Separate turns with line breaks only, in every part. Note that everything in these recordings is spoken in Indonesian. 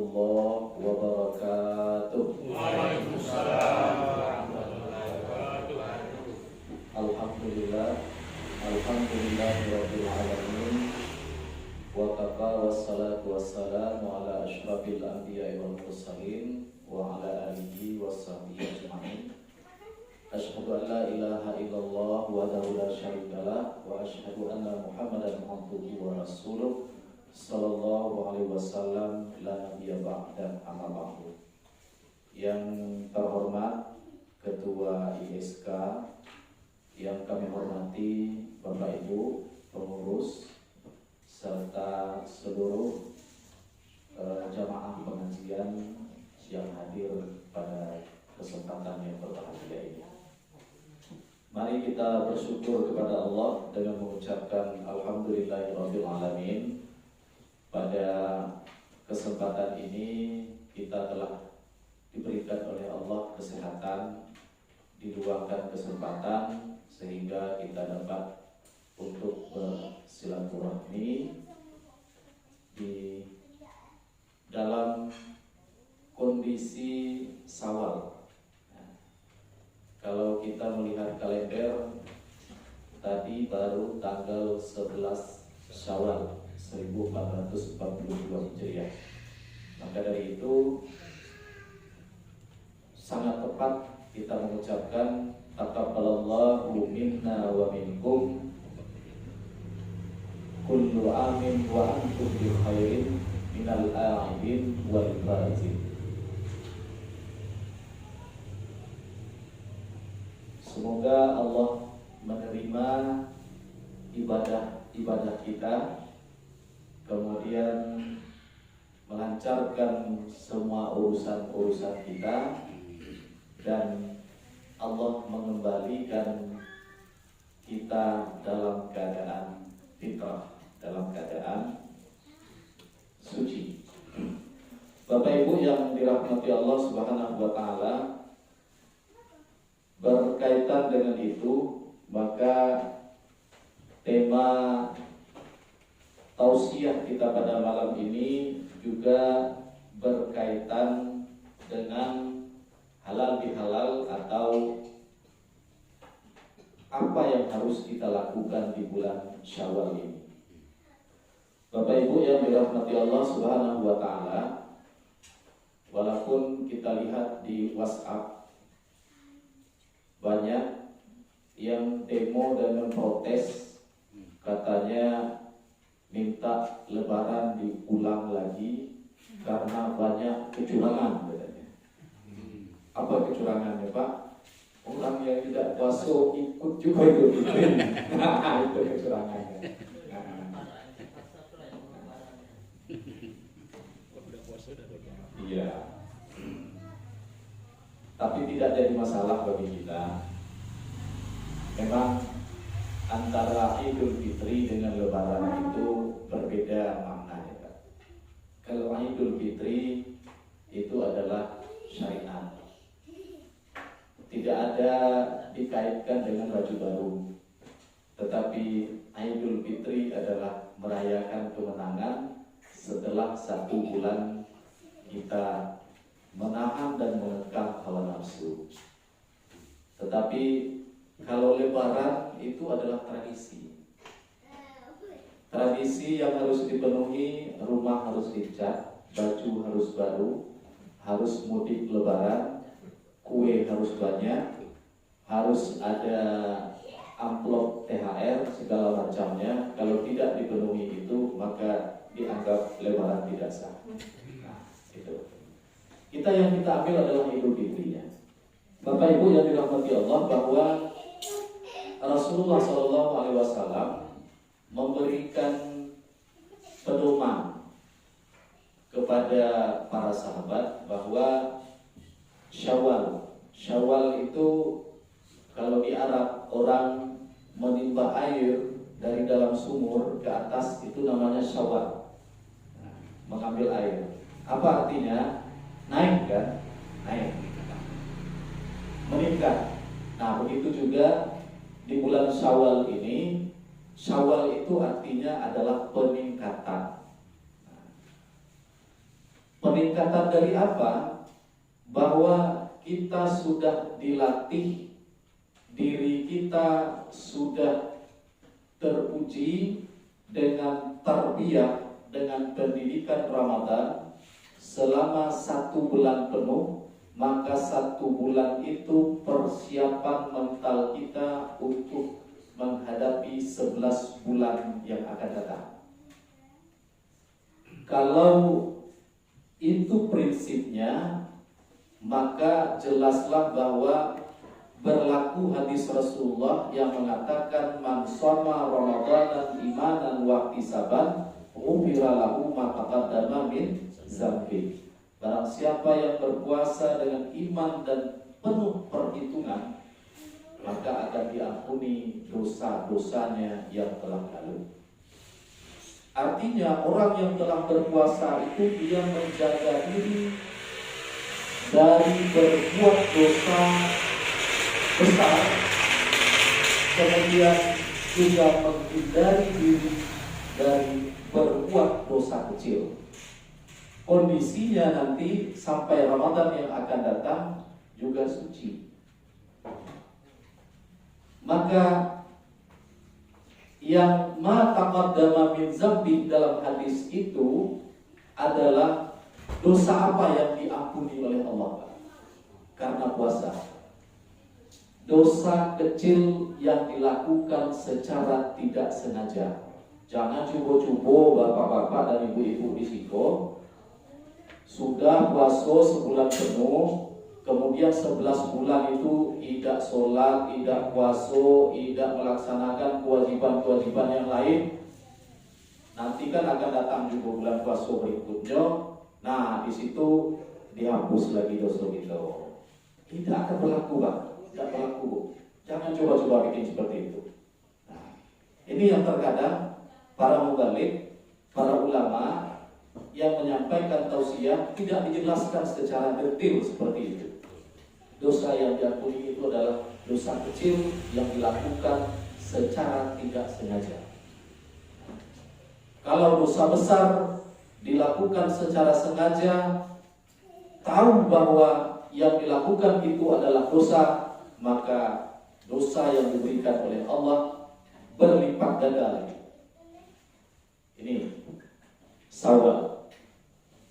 warahmatullahi wabarakatuh.
Waalaikumsalam warahmatullahi wabarakatuh.
Alhamdulillahirabbil alamin. Wa kafa wassalatu wassalamu ala asyrafil anbiya'i wal mursalin wa ala alihi washabbihi ajma'in. Asyhadu an la ilaha illallah wahdahu la syarikalah wa asyhadu anna Muhammadan abduhu wa rasuluh sallallahu alaihi wasallam la nabiyya ba'da amma ba'du. Yang terhormat Ketua ISK, yang kami hormati Bapak Ibu pengurus serta seluruh jamaah pengajian yang hadir pada kesempatan yang berbahagia ini. Mari kita bersyukur kepada Allah dengan mengucapkan alhamdulillahirabbil alamin. Pada kesempatan ini kita telah diberikan oleh Allah kesehatan, diluangkan kesempatan sehingga kita dapat untuk bersilaturahmi di dalam kondisi Syawal. Kalau kita melihat kalender, tadi baru tanggal 11 Syawal 1442 Hijriah. Maka dari itu sangat tepat kita mengucapkan taqabbalallahu minna wa minkum kullu amin wa antum bi khairin minal a'idin wal faizin. Semoga Allah menerima ibadah kita, kemudian melancarkan semua urusan kita, dan Allah mengembalikan kita dalam keadaan fitrah, dalam keadaan suci. Bapak Ibu yang dirahmati Allah Subhanahu wa taala, berkaitan dengan itu, maka tema tausiah kita pada malam ini juga berkaitan dengan halal bihalal atau apa yang harus kita lakukan di bulan Syawal ini. Bapak Ibu yang dirahmati Allah Subhanahu wa taala, walaupun kita lihat di WhatsApp banyak yang demo dan memprotes, katanya minta lebaran diulang lagi karena banyak kecurangan katanya. Apa kecurangannya, Pak? Orang yang tidak puasa ikut juga Idul Fitri. Itu kecurangannya. Iya. Tapi tidak jadi masalah bagi kita. Memang antara Idul Fitri dengan Lebaran itu berbeda maknanya, Pak. Kalau Idul Fitri itu adalah syariat, tidak ada dikaitkan dengan baju baru. Tetapi Idul Fitri adalah merayakan kemenangan setelah 1 bulan kita menahan dan mengekang hawa nafsu. Tetapi kalau Lebaran itu adalah tradisi. Tradisi yang harus dipenuhi, rumah harus dicat, baju harus baru, harus mudik Lebaran, kue harus banyak, harus ada amplop THR segala macamnya. Kalau tidak dipenuhi itu, maka dianggap Lebaran tidak sah. Nah, itu. Kita yang kita ambil adalah Idul Fitrinya. Bapak Ibu yang dirahmati Allah, bahwa Rasulullah SAW memberikan pedoman kepada para sahabat bahwa Syawal itu kalau di Arab orang menimba air dari dalam sumur ke atas itu namanya Syawal. Nah, mengambil air. Apa artinya? Naik kan? Naik. Meningkat. Nah, begitu juga di bulan Syawal ini. Syawal itu artinya adalah peningkatan. Peningkatan dari apa? Bahwa kita sudah dilatih, diri kita sudah teruji dengan tarbiyah, dengan pendidikan Ramadan selama 1 bulan penuh. Maka 1 bulan itu persiapan mental kita untuk menghadapi 11 bulan yang akan datang. Kalau itu prinsipnya, maka jelaslah bahwa berlaku hadis Rasulullah yang mengatakan man shoma ramadanan imanan wa ihtisaban ghufira lahu ma taqaddama min dzambi. Barang siapa yang berpuasa dengan iman dan penuh perhitungan, maka akan diampuni dosa-dosanya yang telah lalu. Artinya orang yang telah berpuasa itu dia menjaga diri dari berbuat dosa besar, kemudian juga menghindari diri dari berbuat dosa kecil. Kondisinya nanti sampai Ramadan yang akan datang juga suci. Maka yang ma taqaddama min dzambi dalam hadis itu adalah dosa apa yang diampuni oleh Allah karena puasa. Dosa kecil yang dilakukan secara tidak sengaja. Jangan cubo-cubo bapak-bapak dan ibu-ibu risiko. Sudah puasa sebulan penuh, kemudian 11 bulan itu tidak sholat, tidak puasa, tidak melaksanakan kewajiban-kewajiban yang lain. Nanti kan akan datang juga bulan puasa berikutnya. Nah, di situ dihapus lagi dosa kita. Tidak akan berlaku, Pak. Tidak berlaku. Jangan coba-coba bikin seperti itu. Nah, ini yang terkadang para mubalik, para ulama yang menyampaikan tausiah tidak dijelaskan secara detail seperti itu. Dosa yang diampuni itu adalah dosa kecil yang dilakukan secara tidak sengaja. Kalau dosa besar dilakukan secara sengaja, tahu bahwa yang dilakukan itu adalah dosa, maka dosa yang diberikan oleh Allah berlipat ganda lagi. Ini Syawal.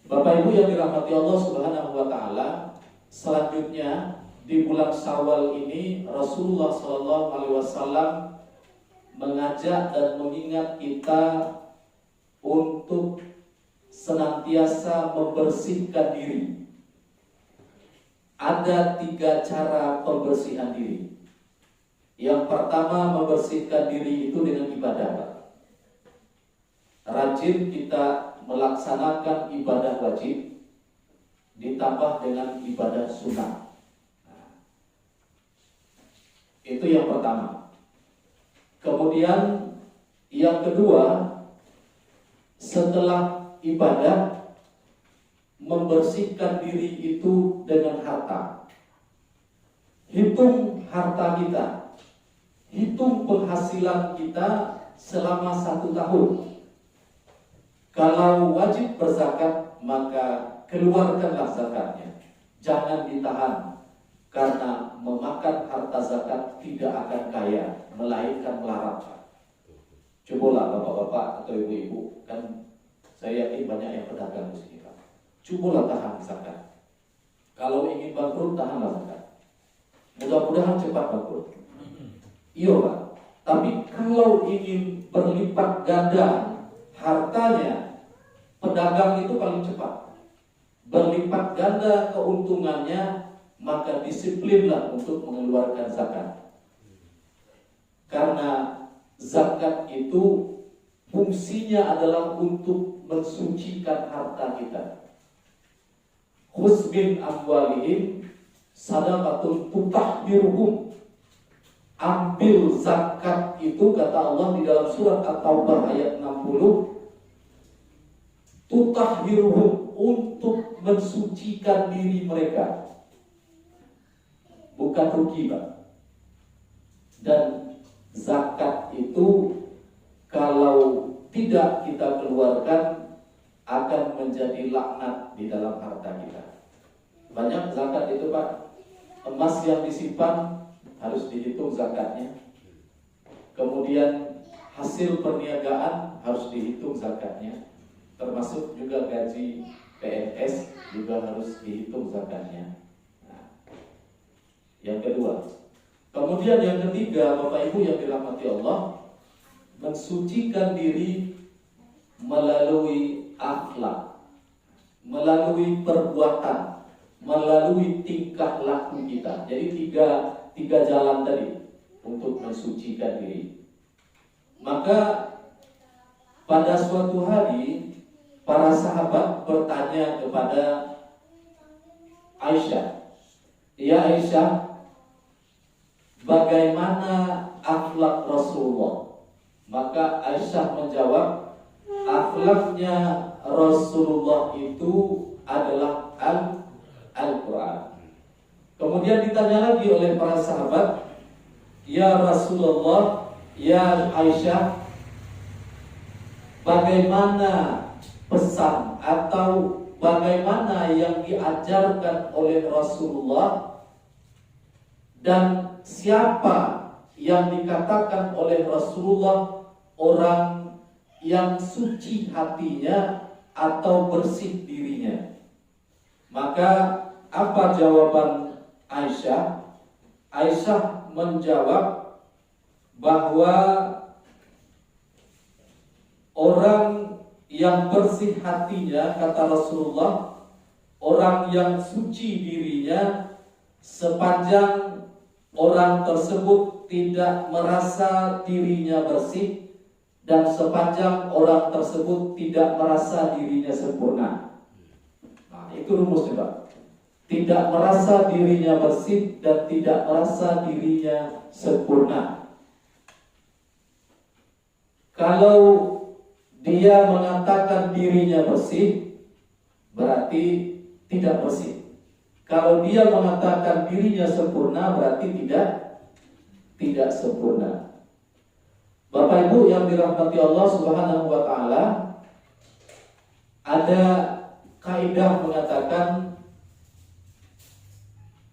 Bapak Ibu yang dirahmati Allah Subhanahu wa taala, selanjutnya di bulan Syawal ini Rasulullah sallallahu alaihi wasallam mengajak dan mengingat kita untuk senantiasa membersihkan diri. Ada 3 cara pembersihan diri. Yang pertama, membersihkan diri itu dengan ibadah. Rajin kita melaksanakan ibadah wajib ditambah dengan ibadah sunnah. Nah, itu yang pertama. Kemudian yang kedua, setelah ibadah, membersihkan diri itu dengan harta. Hitung harta kita, hitung penghasilan kita selama 1 tahun. Kalau wajib berzakat, maka keluarkanlah zakatnya. Jangan ditahan, karena memakan harta zakat tidak akan kaya, melainkan melarat. Cobalah bapak-bapak atau ibu-ibu, kan saya yakin banyak yang pedagang di sini, Pak. Cobalah tahan zakat. Kalau ingin bangkrut, tahanlah zakat. Mudah-mudahan cepat bangkrut. Iya, Pak. Tapi kalau ingin berlipat ganda hartanya, pedagang itu paling cepat. Berlipat ganda keuntungannya, maka disiplinlah untuk mengeluarkan zakat. Karena zakat itu fungsinya adalah untuk mensucikan harta kita. Khudz min amwalihim sadaqatun tutahhiruhum. Ambil zakat itu, kata Allah di dalam surat At-Taubah ayat 60, tutahhiruhum, untuk mensucikan diri mereka. Bukan rugi, Pak. Dan zakat itu kalau tidak kita keluarkan, akan menjadi laknat di dalam harta kita. Banyak zakat itu Pak, emas yang disimpan harus dihitung zakatnya. Kemudian hasil perniagaan harus dihitung zakatnya. Termasuk juga gaji PNS juga harus dihitung zakatnya. Nah, yang kedua. Kemudian yang ketiga, Bapak Ibu yang dirahmati Allah, mensucikan diri melalui akhlak, melalui perbuatan, melalui tingkah laku kita. Jadi tiga jalan tadi untuk mensucikan diri. Maka pada suatu hari para sahabat bertanya kepada Aisyah, "Ya Aisyah, bagaimana akhlak Rasulullah?" Maka Aisyah menjawab, akhlaknya Rasulullah itu adalah Al-Quran. Kemudian ditanya lagi oleh para sahabat, "Ya Rasulullah, ya Aisyah, bagaimana pesan atau bagaimana yang diajarkan oleh Rasulullah, dan siapa yang dikatakan oleh Rasulullah orang yang suci hatinya atau bersih dirinya?" Maka apa jawaban Aisyah? Aisyah menjawab bahwa orang yang bersih hatinya, kata Rasulullah, orang yang suci dirinya sepanjang orang tersebut tidak merasa dirinya bersih dan sepanjang orang tersebut tidak merasa dirinya sempurna. Nah, itu rumusnya Pak. Tidak merasa dirinya bersih dan tidak merasa dirinya sempurna. Kalau dia mengatakan dirinya bersih, berarti tidak bersih. Kalau dia mengatakan dirinya sempurna, berarti tidak sempurna. Bapak Ibu yang dirahmati Allah Subhanahu wa taala, ada kaidah mengatakan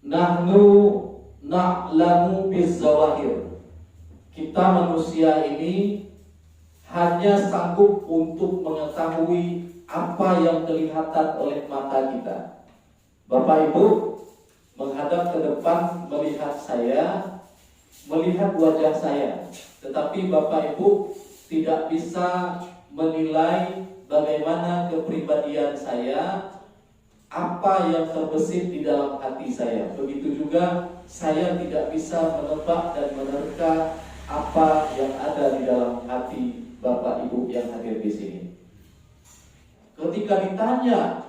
nahnu na'lamu bizzawahir. Kita manusia ini hanya sanggup untuk mengetahui apa yang kelihatan oleh mata kita. Bapak Ibu menghadap ke depan melihat saya, melihat wajah saya, tetapi Bapak Ibu tidak bisa menilai bagaimana kepribadian saya, apa yang terbesit di dalam hati saya. Begitu juga saya tidak bisa menebak dan menerka apa yang ada di dalam hati Bapak Ibu yang hadir di sini. Ketika ditanya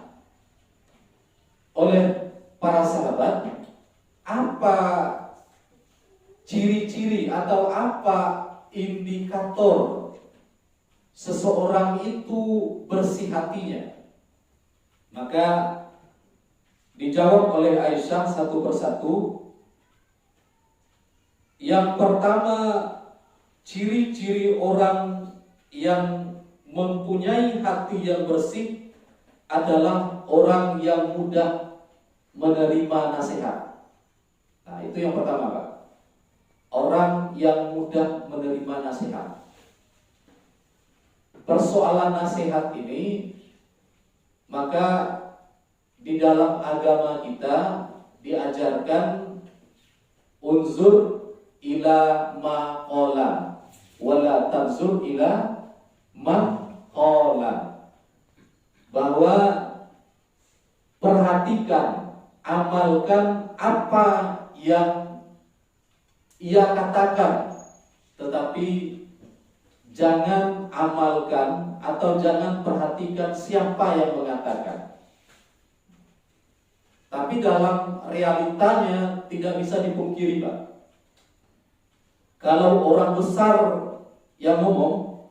oleh para sahabat, apa ciri-ciri atau apa indikator seseorang itu bersih hatinya, maka dijawab oleh Aisyah satu persatu. Yang pertama, ciri-ciri orang yang mempunyai hati yang bersih adalah orang yang mudah menerima nasihat. Nah, itu yang pertama Pak. Orang yang mudah menerima nasihat. Persoalan nasihat ini, maka di dalam agama kita diajarkan unzur ila ma qala wala tanzur ila ma qala, bahwa perhatikan, amalkan apa yang ia katakan, tetapi jangan amalkan atau jangan perhatikan siapa yang mengatakan. Tapi dalam realitanya tidak bisa dipungkiri Pak, kalau orang besar yang ngomong,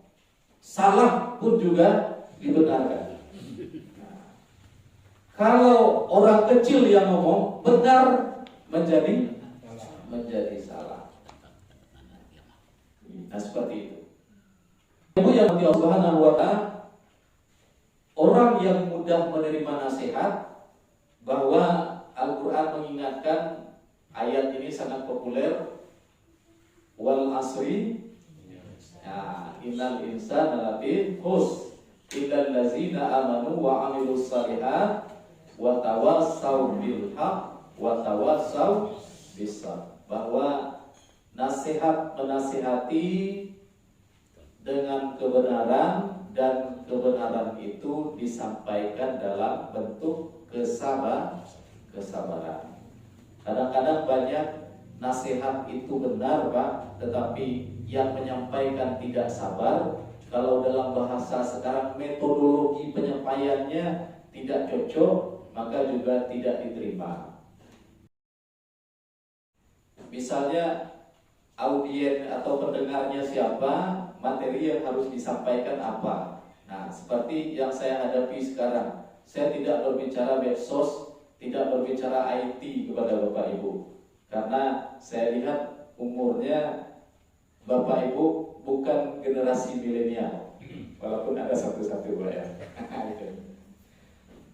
salah pun juga dibenarkan. Kalau orang kecil yang ngomong, benar menjadi salah. Nah, seperti itu. Ibu yang Allah Subhanahu wa taala, orang yang mudah menerima nasihat, bahwa Al-Quran mengingatkan, ayat ini sangat populer, wal asri, ya, innal insana lafi khusr illal ladzina amanu wa amilus shalihat wa tawassaw bil haqq wa tawassaw bis sabr. Bahwa nasihat menasihati dengan kebenaran, dan kebenaran itu disampaikan dalam bentuk kesabaran. Kadang-kadang banyak nasihat itu benar, Pak, tetapi yang menyampaikan tidak sabar. Kalau dalam bahasa sekarang metodologi penyampaiannya tidak cocok, maka juga tidak diterima. Misalnya audien atau pendengarnya siapa, materi yang harus disampaikan apa. Nah, seperti yang saya hadapi sekarang, saya tidak berbicara medsos, tidak berbicara IT kepada Bapak Ibu, karena saya lihat umurnya Bapak Ibu bukan generasi milenial, walaupun ada satu-satu ya.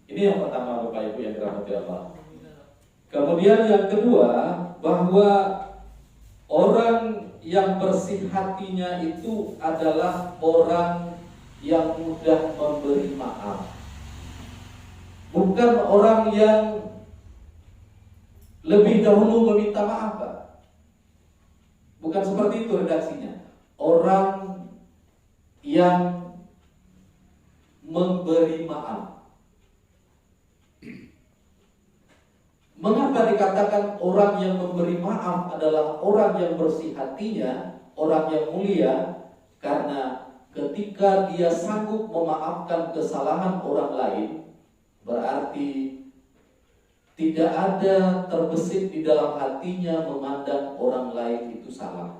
Ini yang pertama, Bapak Ibu yang dirahmati Allah. Kemudian yang kedua, bahwa orang yang bersih hatinya itu adalah orang yang mudah memberi maaf, bukan orang yang lebih dahulu meminta maaf, Pak. Bukan seperti itu redaksinya. Orang yang memberi maaf. Mengapa dikatakan orang yang memberi maaf adalah orang yang bersih hatinya, orang yang mulia? Karena ketika dia sanggup memaafkan kesalahan orang lain, berarti tidak ada terbesit di dalam hatinya memandang orang lain itu salah.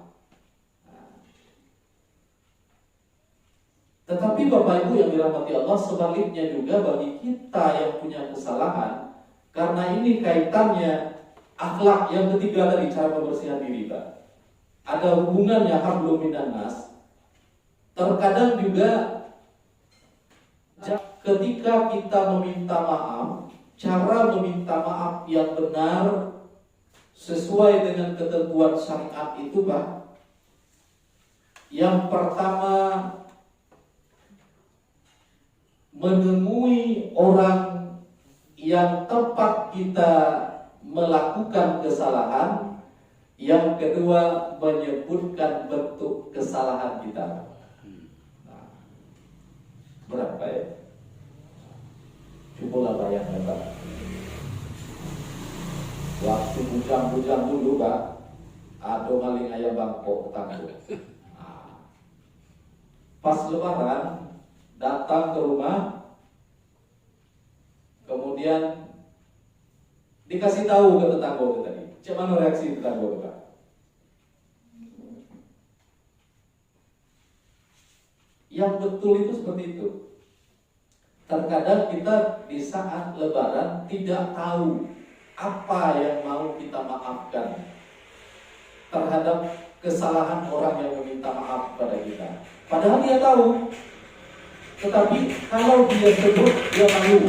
Tetapi Bapak Ibu yang dirahmati Allah, sebaliknya juga bagi kita yang punya kesalahan, karena ini kaitannya akhlak yang ketiga tadi, cara pembersihan diri, Pak. Ada hubungannya hablum minan nas. Terkadang juga ketika kita meminta maaf, cara meminta maaf yang benar sesuai dengan ketentuan syariat itu, Pak. Yang pertama, menemui orang yang tepat kita melakukan kesalahan. Yang kedua, menyebutkan bentuk kesalahan kita. Nah, berapa ya? Cobalah bayangkan, Pak. Waktu bujang-bujang dulu, Pak, ada maling ayam bangkok tangguh. Nah, pas lebaran datang ke rumah, kemudian dikasih tahu ke tetangga tadi. Gimana reaksi tetangga, Pak? Yang betul itu seperti itu. Terkadang kita di saat lebaran tidak tahu apa yang mau kita maafkan terhadap kesalahan orang yang meminta maaf kepada kita. Padahal dia tahu, tetapi kalau dia sebut, dia malu.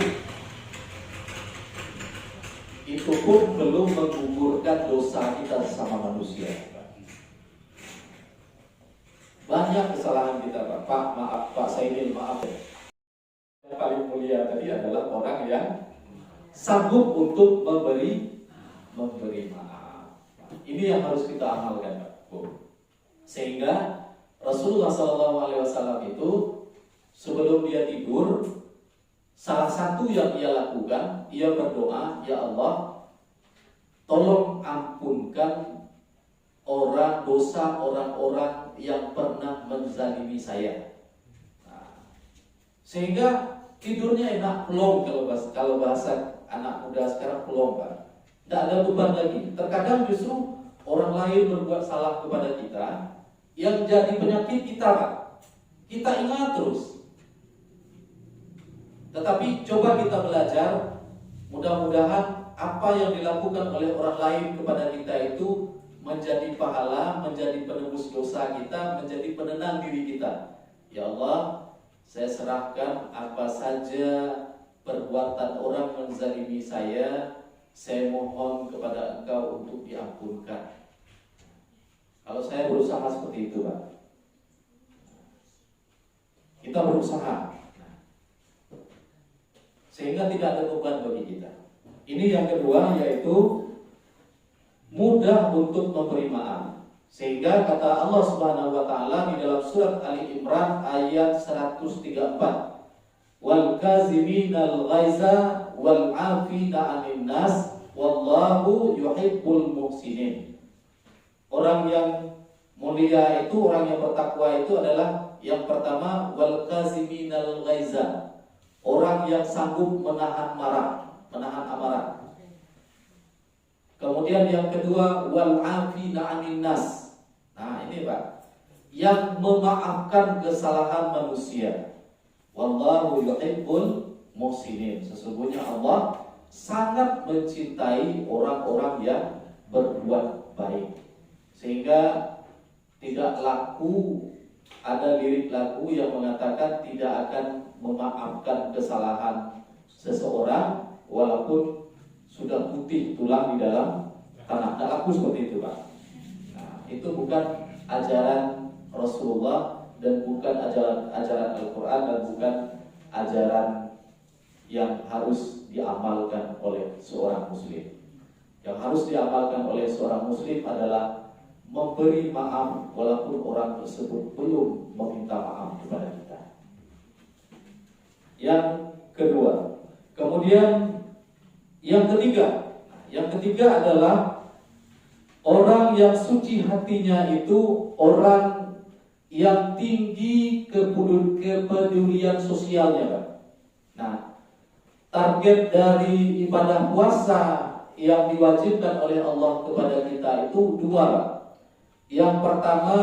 Itu pun belum menggugurkan dosa kita sama manusia. Banyak kesalahan kita, Pak. Pak, maaf, Pak, saya ini maaf. Yang paling mulia tadi adalah orang yang sanggup untuk memberi maaf. Ini yang harus kita amalkan, Pak, Bu. Sehingga Rasulullah SAW itu sebelum dia tidur, salah satu yang ia lakukan, ia berdoa, ya Allah, tolong ampunkan dosa orang-orang yang pernah menzalimi saya. Nah, sehingga tidurnya enak, plong, kalau bahasa anak muda sekarang, plong, Pak. Tidak ada beban lagi. Terkadang justru orang lain berbuat salah kepada kita, yang jadi penyakit kita, Pak. Kita ingat terus. Tetapi coba kita belajar, mudah-mudahan apa yang dilakukan oleh orang lain kepada kita itu menjadi pahala, menjadi penebus dosa kita, menjadi penenang diri kita. Ya Allah, saya serahkan apa saja perbuatan orang menzalimi saya mohon kepada Engkau untuk diampunkan. Kalau saya berusaha seperti itu, Pak, kita berusaha sehingga tidak ada beban bagi kita. Ini yang kedua, yaitu mudah untuk memberi maaf. Sehingga kata Allah Subhanahu wa taala di dalam surat Ali Imran ayat 134, wal kaziminal ghaiza wal 'afina 'anil nas wallahu yuhibbul muhsinin. Orang yang mulia itu, orang yang bertakwa itu adalah yang pertama wal kaziminal ghaiza, orang yang sanggup menahan marah, menahan amarah. Kemudian yang kedua wal 'afina 'anil nas. Nah, ini Pak, yang memaafkan kesalahan manusia. Wallahu yuhibbul muhsinin. Sesungguhnya Allah sangat mencintai orang-orang yang berbuat baik. Sehingga tidak laku, ada lirik lagu yang mengatakan tidak akan memaafkan kesalahan seseorang walaupun sudah putih tulang di dalam tanah. Tidak laku seperti itu, Pak. Nah, itu bukan ajaran Rasulullah dan bukan ajaran Al-Quran dan bukan ajaran yang harus diamalkan oleh seorang muslim. Yang harus diamalkan oleh seorang muslim adalah memberi maaf walaupun orang tersebut belum meminta maaf kepada kita. Yang kedua. Kemudian yang ketiga adalah orang yang suci hatinya itu orang yang tinggi kepedulian sosialnya, Pak. Nah, target dari ibadah puasa yang diwajibkan oleh Allah kepada kita itu dua, Pak. Yang pertama,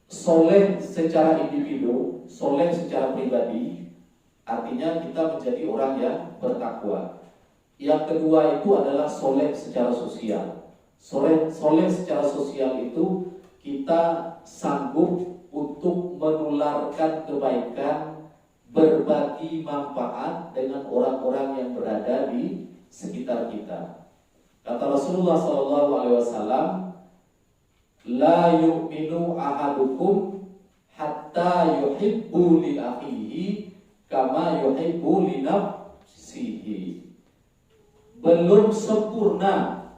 soleh secara individu, soleh secara pribadi, artinya kita menjadi orang yang bertakwa. Yang kedua itu adalah soleh secara sosial. Soleh secara sosial itu kita sanggup untuk menularkan kebaikan, berbagi manfaat dengan orang-orang yang berada di sekitar kita. Kata Rasulullah SAW, la yu'minu ahadukum hatta yuhibbu li akhihi kama yuhibbu li nafsihi. Belum sempurna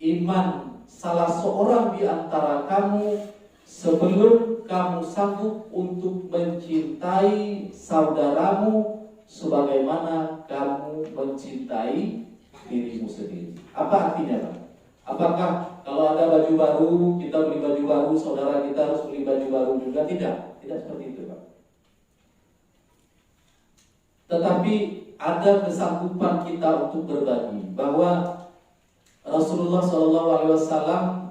iman salah seorang di antara kamu sebelum kamu sanggup untuk mencintai saudaramu sebagaimana kamu mencintai dirimu sendiri. Apa artinya, Pak? Apakah kalau ada baju baru, kita beli baju baru, saudara kita harus beli baju baru juga? Tidak seperti itu, Pak. Tetapi ada kesanggupan kita untuk berbagi. Bahwa Rasulullah SAW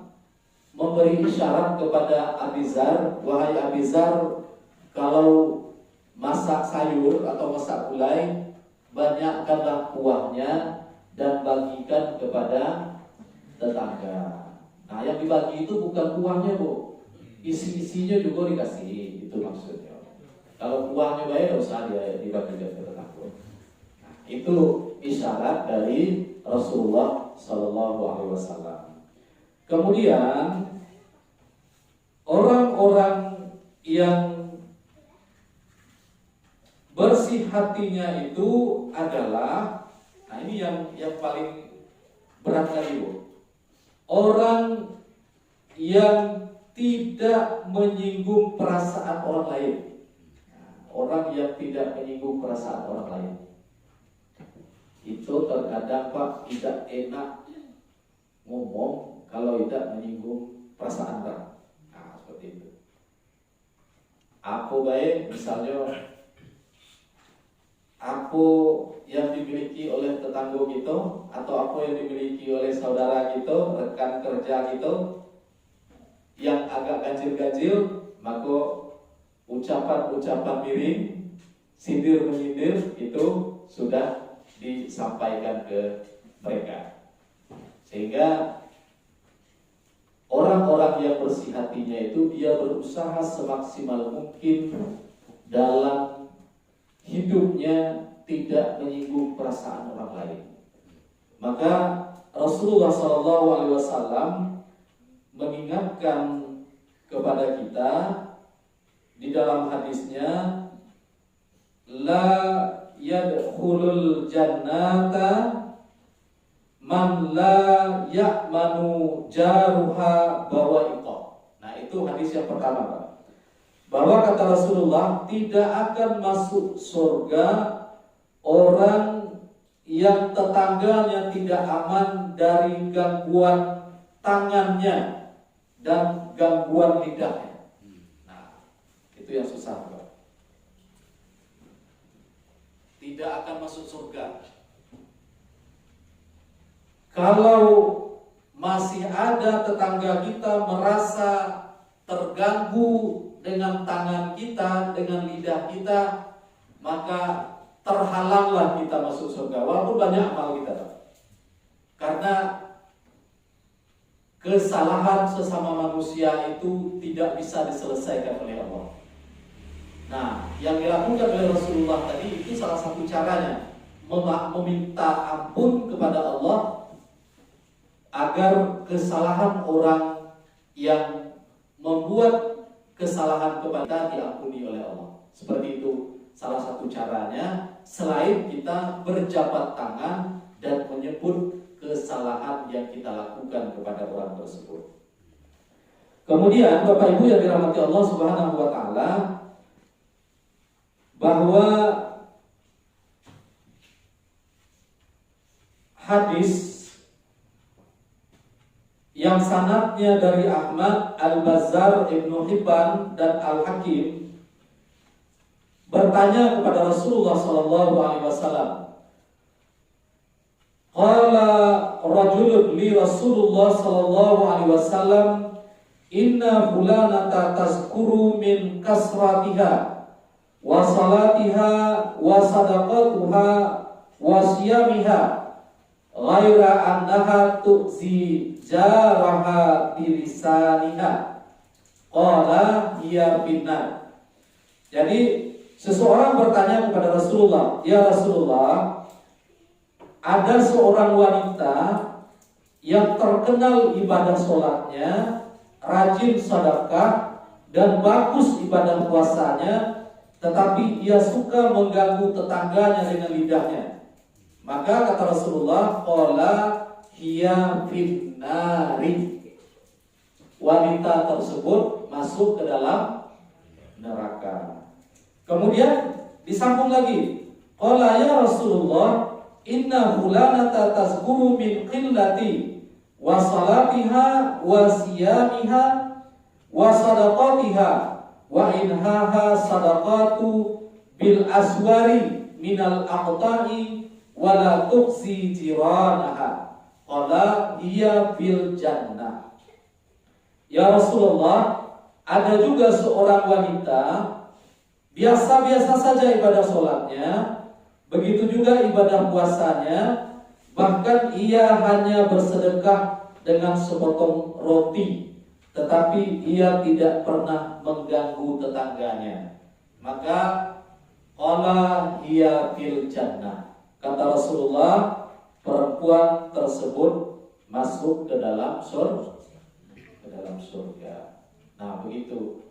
memberi isyarat kepada Abizar, wahai Abizar, kalau masak sayur atau masak gulai, banyakkanlah kuahnya dan bagikan kepada tetangga. Nah, yang dibagi itu bukan kuahnya, Bu. Isi-isinya juga dikasih, itu maksudnya. Kalau kuahnya banyak, tidak usah dia dibagi-bagi ke tetangga. Nah, itu isyarat dari Rasulullah SAW. Kemudian orang-orang yang bersih hatinya itu adalah, nah ini yang paling berat kali, Bu. Orang yang tidak menyinggung perasaan orang lain. Orang yang tidak menyinggung perasaan orang lain itu terkadang, Pak, tidak enak ngomong kalau tidak menyinggung perasaan orang. Nah, seperti itu. Apa baik misalnya apa yang dimiliki oleh tetangga kita atau apa yang dimiliki oleh saudara kita, rekan kerja kita yang agak ganjil-ganjil, maka ucapan-ucapan miring, sindir-menyindir itu sudah disampaikan ke mereka. Sehingga orang-orang yang bersih hatinya itu dia berusaha semaksimal mungkin dalam hidupnya tidak menyinggung perasaan orang lain. Maka Rasulullah SAW mengingatkan kepada kita di dalam hadisnya, la yadkhulul jannata man la ya'manu jaruha bawa'iqah. Nah, itu hadis yang pertama, Pak. Bahwa kata Rasulullah, tidak akan masuk surga orang yang tetangganya tidak aman dari gangguan tangannya dan gangguan lidahnya. Nah, itu yang susah, Pak. Tidak akan masuk surga. Kalau masih ada tetangga kita merasa terganggu dengan tangan kita, dengan lidah kita, maka terhalanglah kita masuk surga, walaupun banyak amal kita. Karena kesalahan sesama manusia itu tidak bisa diselesaikan oleh Allah. Nah, yang dilakukan oleh Rasulullah tadi itu salah satu caranya, meminta ampun kepada Allah agar kesalahan orang yang membuat kesalahan kepada diampuni oleh Allah. Seperti itu salah satu caranya, selain kita berjabat tangan dan menyebut kesalahan yang kita lakukan kepada orang tersebut. Kemudian Bapak Ibu yang dirahmati Allah Subhanahu wa taala, bahwa hadis yang sanadnya dari Ahmad, Al-Bazzar, Ibnu Hibban dan Al-Hakim bertanya kepada Rasulullah SAW. Qala rajulun li Rasulullah SAW, inna fulanata tazkuru min kasratiha wa salatiha wa sadaqatuha wa siyamiha ghaira annaha tu'zi jaraha bilisaniha qala hiya finnar. Jadi seseorang bertanya kepada Rasulullah, ya Rasulullah, ada seorang wanita yang terkenal ibadah sholatnya, rajin sedekah dan bagus ibadah puasanya, tetapi ia suka mengganggu tetangganya dengan lidahnya. Maka kata Rasulullah, qala hiya finnari, wanita tersebut masuk ke dalam neraka. Kemudian disambung lagi, qala ya Rasulullah, inna fulanata tazkuru min qillati wa salatiha wa siyamiha wa sadaqatiha wa inhaha sadaqatu bil aswari minal aqta'i wa la tuqsi jiranaha qala hiya fil jannah. Ya Rasulullah, ada juga seorang wanita biasa-biasa saja ibadah sholatnya, begitu juga ibadah puasanya, bahkan ia hanya bersedekah dengan sepotong roti, tetapi ia tidak pernah mengganggu tetangganya. Maka qala hiya fil jannah. Kata Rasulullah, perempuan tersebut masuk ke dalam surga. Nah, begitu.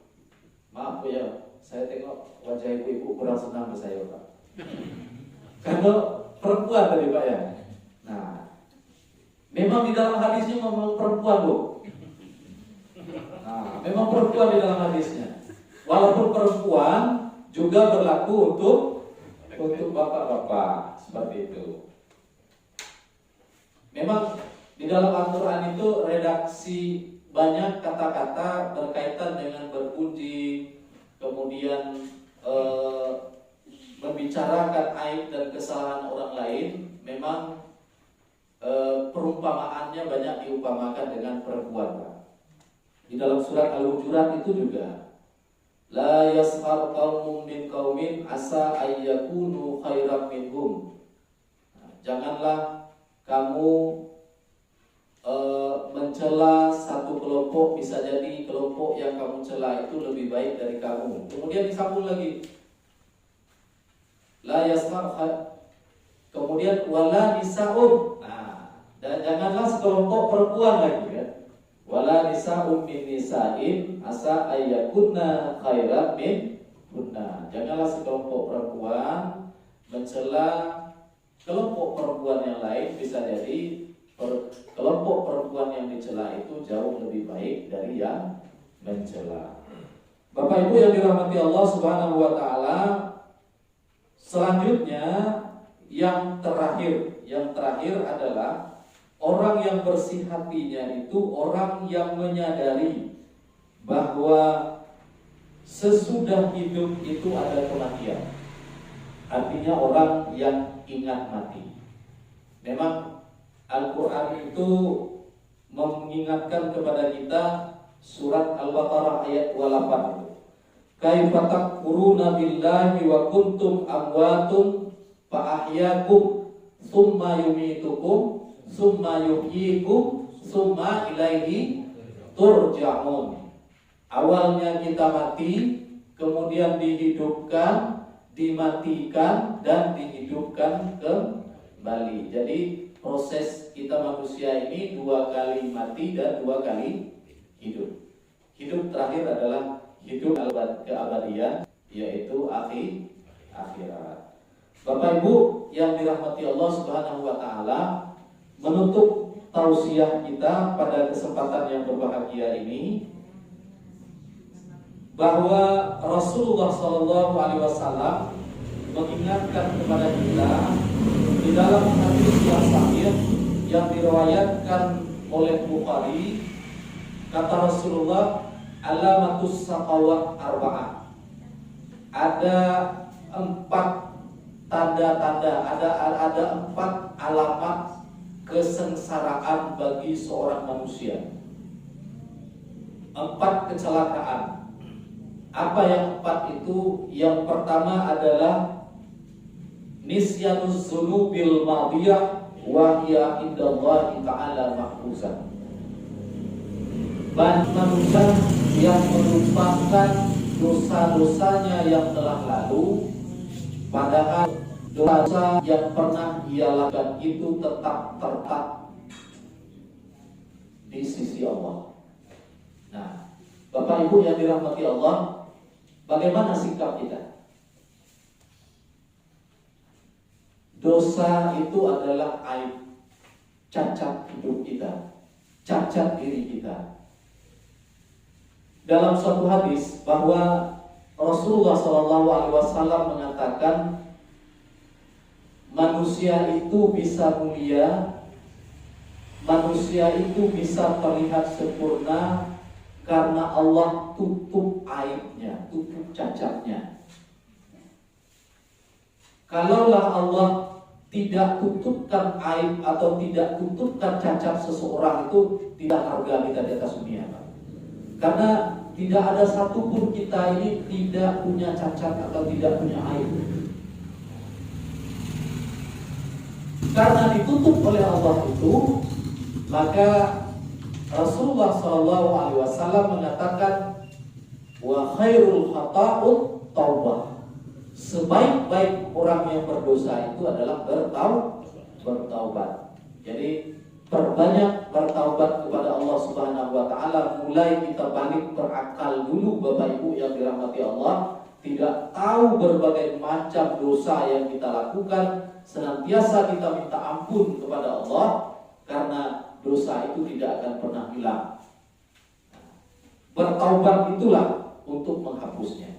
Maaf ya, saya tengok wajah ibu-ibu kurang senang ke saya, Pak. Karena perempuan tadi, Pak ya. Nah, memang di dalam hadisnya memang perempuan, Bu. Nah, memang perempuan di dalam hadisnya. Walaupun perempuan juga berlaku untuk bapak-bapak, seperti itu. Memang di dalam Al-Quran itu redaksi banyak kata-kata berkaitan dengan berpuji, kemudian membicarakan aib dan kesalahan orang lain. Memang perumpamaannya banyak diumpamakan dengan perempuan. Di dalam surat Al-Hujurat itu juga, la yaskhar qaumun min qaumin asa ayyakunu khairam minhum. Janganlah kamu mencela satu kelompok, bisa jadi kelompok yang kamu cela itu lebih baik dari kamu. Kemudian disambung lagi, La yaskhar. Kemudian wala nisa'um. Nah, dan janganlah sekelompok perempuan lagi kan. Wala nisa'um min nisa'in asa ayyakunna khairan min kunna. Janganlah sekelompok perempuan mencela kelompok perempuan yang lain, bisa jadi kelompok perempuan yang dicela itu jauh lebih baik dari yang mencela. Bapak Ibu yang dirahmati Allah Subhanahu wa taala, selanjutnya yang terakhir adalah orang yang bersih hatinya itu orang yang menyadari bahwa sesudah hidup itu ada kematian. Artinya orang yang ingat mati. Memang Al-Quran itu mengingatkan kepada kita surat Al-Baqarah ayat 28. Kaifa takfuruna billahi wa kuntum amwatun fa ahyakum tsumma yumitukum tsumma yuhyikum tsumma ilaihi turja'un. Awalnya kita mati, kemudian dihidupkan, dimatikan, dan dihidupkan kembali. Jadi proses kita manusia ini 2 kali mati dan 2 kali hidup. Hidup terakhir adalah hidup keabadian, yaitu akhirat. Bapak Ibu yang dirahmati Allah Subhanahu wa taala, menutup tausiah kita pada kesempatan yang berbahagia ini bahwa Rasulullah SAW mengingatkan kepada kita di dalam hadis yang sahih yang diriwayatkan oleh Bukhari, kata Rasulullah, alamatus saqawat arba'ah. Ada 4 tanda-tanda, ada 4 alamat kesengsaraan bagi seorang manusia. 4 kecelakaan. Apa yang 4 itu? Yang pertama adalah nisyanuz dzunubil madiyah wa hiya indallahi ta'ala mahfuzah. Banyak manusia yang melupakan dosa-dosanya yang telah lalu, padahal dosa yang pernah ia lakukan itu tetap tertata di sisi Allah. Nah, Bapak Ibu yang dirahmati Allah, bagaimana sikap kita? Dosa itu adalah aib, cacat hidup kita, cacat diri kita. Dalam suatu hadis bahwa Rasulullah SAW mengatakan manusia itu bisa mulia, manusia itu bisa terlihat sempurna karena Allah tutup aibnya, tutup cacatnya. Kalaulah Allah tidak tutupkan aib atau tidak tutupkan cacat seseorang, itu tidak harga kita di atas dunia. Karena tidak ada satupun kita ini tidak punya cacat atau tidak punya aib. Karena ditutup oleh Allah itu, maka Rasulullah SAW mengatakan, wa khairul khata'ut taubah. Sebaik-baik orang yang berdosa itu adalah bertaubat. Jadi perbanyak bertaubat kepada Allah Subhanahu wa taala. Mulai kita balik berakal dulu, Bapak Ibu yang dirahmati Allah. Tidak tahu berbagai macam dosa yang kita lakukan, senantiasa kita minta ampun kepada Allah, karena dosa itu tidak akan pernah hilang. Bertaubat itulah untuk menghapusnya.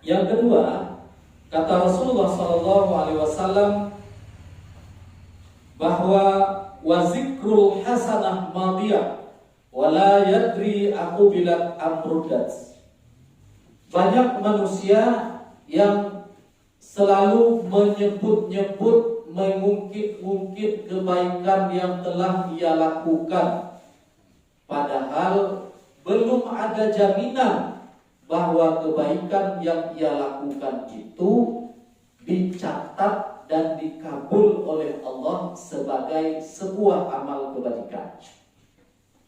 Yang kedua, kata Rasulullah SAW bahwa wazikrul hasanah madiyah wala yadri aqubilat amrudat. Banyak manusia yang selalu menyebut-nyebut, mengungkit-ungkit kebaikan yang telah ia lakukan, padahal belum ada jaminan bahwa kebaikan yang ia lakukan itu dicatat dan dikabul oleh Allah sebagai sebuah amal kebajikan.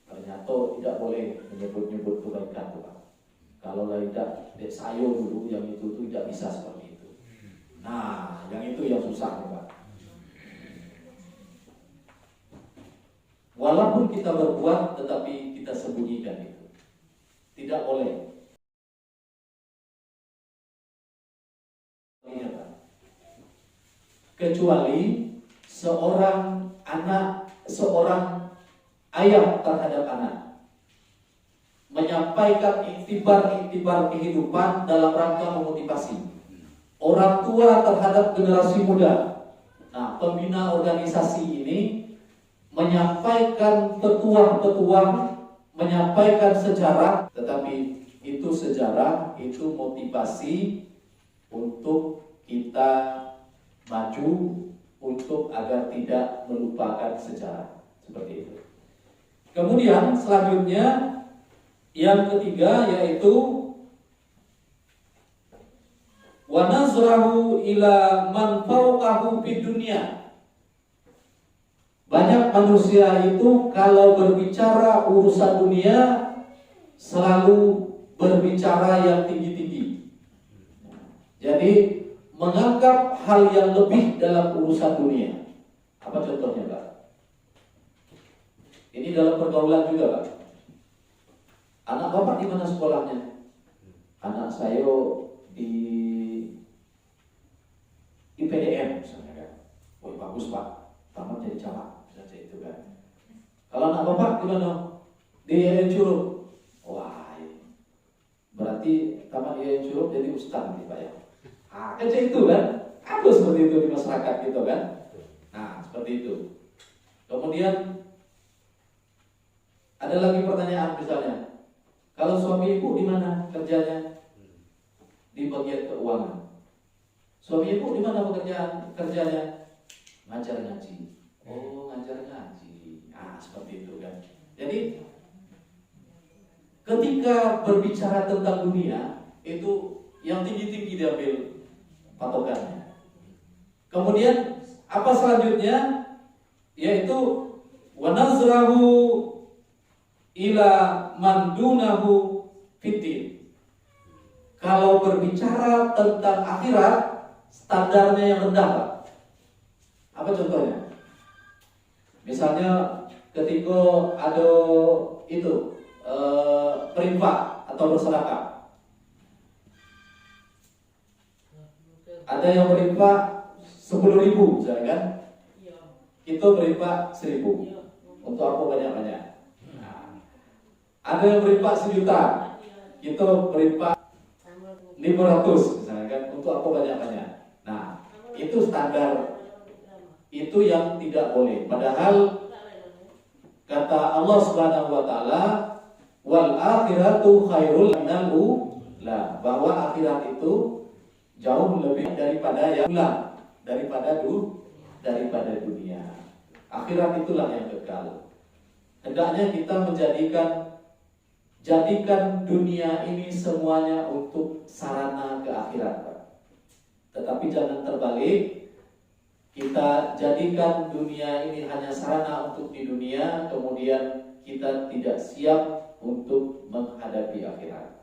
Ternyata tidak boleh menyebut-nyebut kebaikan, Pak. Kalau tidak, sayur dulu yang itu tidak bisa seperti itu. Nah, yang itu yang susah, Pak. Walaupun kita berbuat, tetapi kita sembunyikan itu. Tidak boleh. Kecuali seorang anak, seorang ayah terhadap anak menyampaikan iktibar-iktibar kehidupan dalam rangka memotivasi orang tua terhadap generasi muda. Nah, pembina organisasi ini menyampaikan petuah-petuah, menyampaikan sejarah, tetapi itu sejarah, itu motivasi untuk kita maju, untuk agar tidak melupakan sejarah. Seperti itu. Kemudian selanjutnya yang ketiga yaitu wa nazrahu ila man fawqahu fid dunya. Banyak manusia itu kalau berbicara urusan dunia selalu berbicara yang tinggi-tinggi. Jadi menganggap hal yang lebih dalam urusan dunia. Apa contohnya, Pak? Ini dalam pergaulan juga, Pak. Anak Bapak di mana sekolahnya? Anak saya di IPDN misalnya kan. Wah, bagus, Pak. Tamat jadi camat. Itu kan. Kalau anak Bapak di mana? Di IAIN Curug. Wah, berarti tamat IAIN Curug jadi ustaz nih, Pak ya. Kerja itu kan, ada seperti itu di masyarakat gitu kan. Nah, seperti itu. Kemudian ada lagi pertanyaan misalnya, kalau suami ibu di mana kerjanya? Di bagian keuangan. Suami ibu di mana kerjanya? Ngajar ngaji. Oh, ngajar ngaji. Ah, seperti itu kan. Jadi ketika berbicara tentang dunia itu yang tinggi-tinggi diambil patokannya. Kemudian apa selanjutnya? Yaitu wa nazrahu ila man dunahu fitin. Kalau berbicara tentang akhirat, standarnya yang rendah, Pak. Apa contohnya? Misalnya ketika ada itu berinfak atau bersedekah. Ada yang berinfak 10.000 misalnya kan? Kita berinfak 1.000. Untuk apa banyak-banyak? Nah, ada yang berinfak 1.000.000. Kita berinfak 500 misalnya kan? Untuk apa banyak-banyak? Nah, itu standar. Itu yang tidak boleh. Padahal kata Allah Subhanahu wa taala, wal akhiratu khairul minal ula, bahwa akhirat itu jauh lebih daripada yang ulang, daripada dunia. Akhirat itulah yang kekal. Hendaknya kita jadikan dunia ini semuanya untuk sarana ke akhirat, Pak. Tetapi jangan terbalik. Kita jadikan dunia ini hanya sarana untuk di dunia, kemudian kita tidak siap untuk menghadapi akhirat.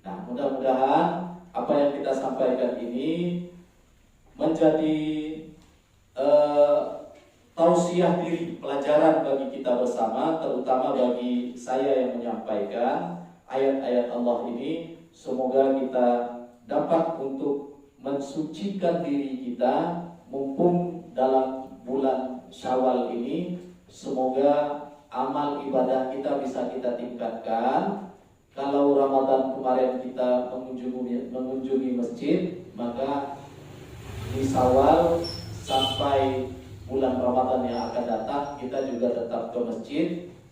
Nah, mudah-mudahan apa yang kita sampaikan ini menjadi tausiah diri, pelajaran bagi kita bersama, terutama bagi saya yang menyampaikan ayat-ayat Allah ini. Semoga kita dapat untuk mensucikan diri kita mumpung dalam bulan Syawal ini. Semoga amal ibadah kita bisa kita tingkatkan. Kalau Ramadan kemarin kita mengunjungi masjid, maka di Syawal sampai bulan Ramadan yang akan datang kita juga tetap ke masjid.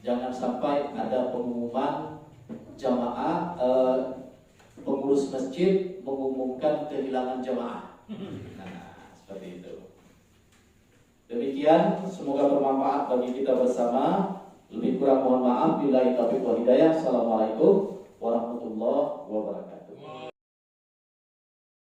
Jangan sampai ada pengumuman jamaah, pengurus masjid mengumumkan kehilangan jamaah. Nah, seperti itu. Demikian, semoga bermanfaat bagi kita bersama. Lebih kurang mohon maaf. Billahi taufiq wal hidayah. Assalamualaikum warahmatullahi wabarakatuh.